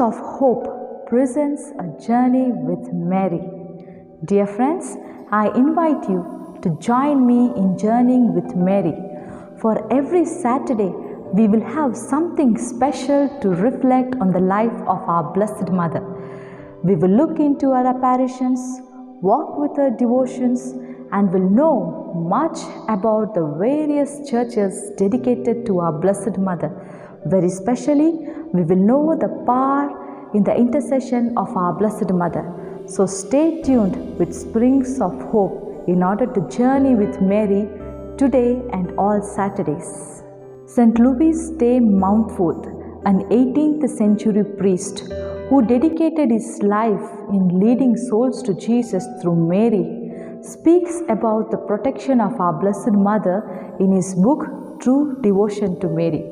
of Hope presents a journey with Mary. Dear friends, I invite you to join me in journeying with Mary. For every Saturday, we will have something special to reflect on the life of our Blessed Mother. We will look into her apparitions, walk with her devotions, and will know much about the various churches dedicated to our Blessed Mother. Very specially, we will know the power in the intercession of our Blessed Mother. So stay tuned with Springs of Hope in order to journey with Mary today and all Saturdays. St. Louis de Montfort, an 18th century priest who dedicated his life in leading souls to Jesus through Mary, speaks about the protection of our Blessed Mother in his book True Devotion to Mary.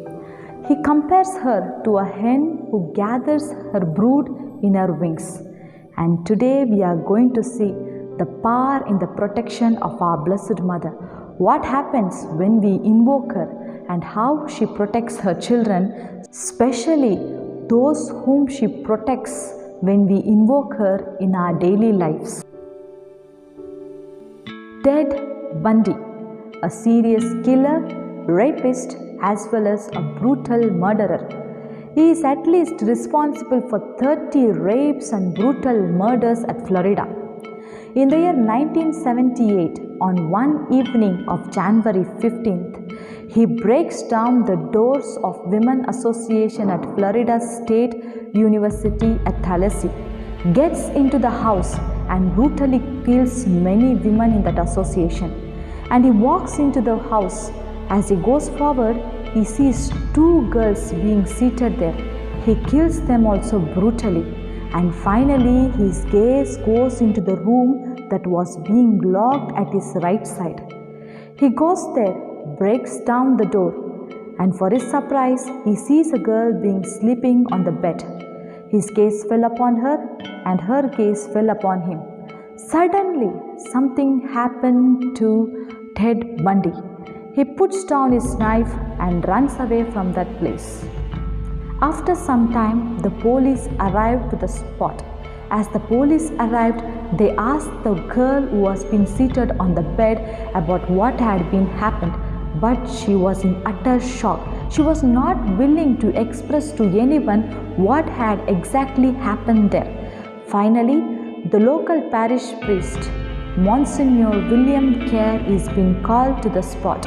He compares her to a hen who gathers her brood in her wings. And today we are going to see the power in the protection of our Blessed Mother. What happens when we invoke her and how she protects her children, especially those whom she protects when we invoke her in our daily lives. Ted Bundy, a serious killer, rapist, as well as a brutal murderer. He is at least responsible for 30 rapes and brutal murders at Florida. In the year 1978, on one evening of January 15th, he breaks down the doors of Women Association at Florida State University at Tallahassee, gets into the house and brutally kills many women in that association. And he walks into the house. As he goes forward, he sees two girls being seated there. He kills them also brutally. And finally, his gaze goes into the room that was being locked at his right side. He goes there, breaks down the door, and for his surprise, he sees a girl being sleeping on the bed. His gaze fell upon her, and her gaze fell upon him. Suddenly, something happened to Ted Bundy. He puts down his knife and runs away from that place. After some time, the police arrived to the spot. As the police arrived, they asked the girl who was being seated on the bed about what had been happened, but she was in utter shock. She was not willing to express to anyone what had exactly happened there. Finally, the local parish priest, Monsignor William Kerr, is being called to the spot.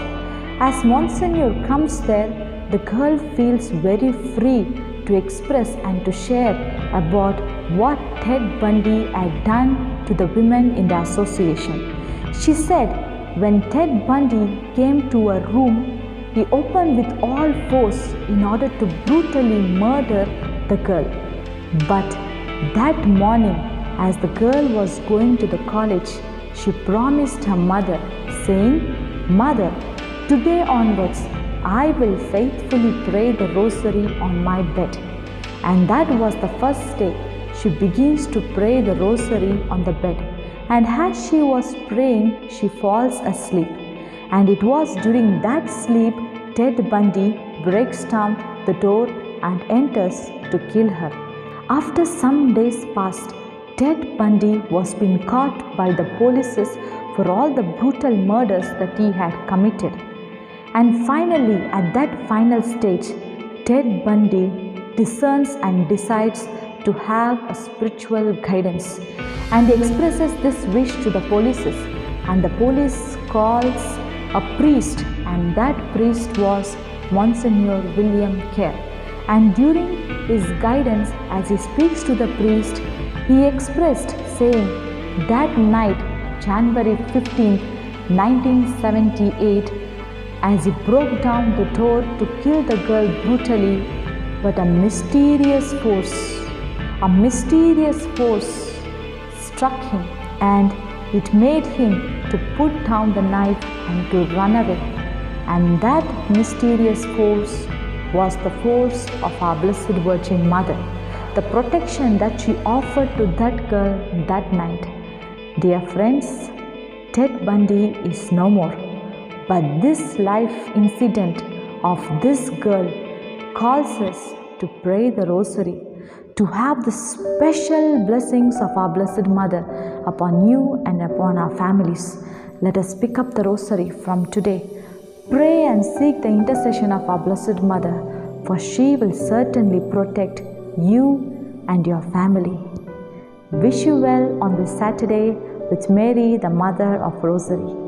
As Monsignor comes there, the girl feels very free to express and to share about what Ted Bundy had done to the women in the association. She said when Ted Bundy came to her room, he opened with all force in order to brutally murder the girl. But that morning, as the girl was going to the college, she promised her mother, saying, "Mother, today onwards, I will faithfully pray the rosary on my bed." And that was the first day she begins to pray the rosary on the bed. And as she was praying, she falls asleep. And it was during that sleep Ted Bundy breaks down the door and enters to kill her. After some days passed, Ted Bundy was being caught by the police for all the brutal murders that he had committed. And finally, at that final stage, Ted Bundy discerns and decides to have a spiritual guidance. And he expresses this wish to the police. And the police calls a priest, and that priest was Monsignor William Kerr. And during his guidance, as he speaks to the priest, he expressed saying, that night, January 15, 1978, as he broke down the door to kill the girl brutally, but a mysterious force struck him, and it made him to put down the knife and to run away. And that mysterious force was the force of our Blessed Virgin Mother, the protection that she offered to that girl that night. Dear friends, Ted Bundy is no more, but this life incident of this girl calls us to pray the rosary, to have the special blessings of our Blessed Mother upon you and upon our families. Let us pick up the Rosary from today. Pray and seek the intercession of our Blessed Mother, for she will certainly protect you and your family. Wish you well on this Saturday with Mary, the Mother of Rosary.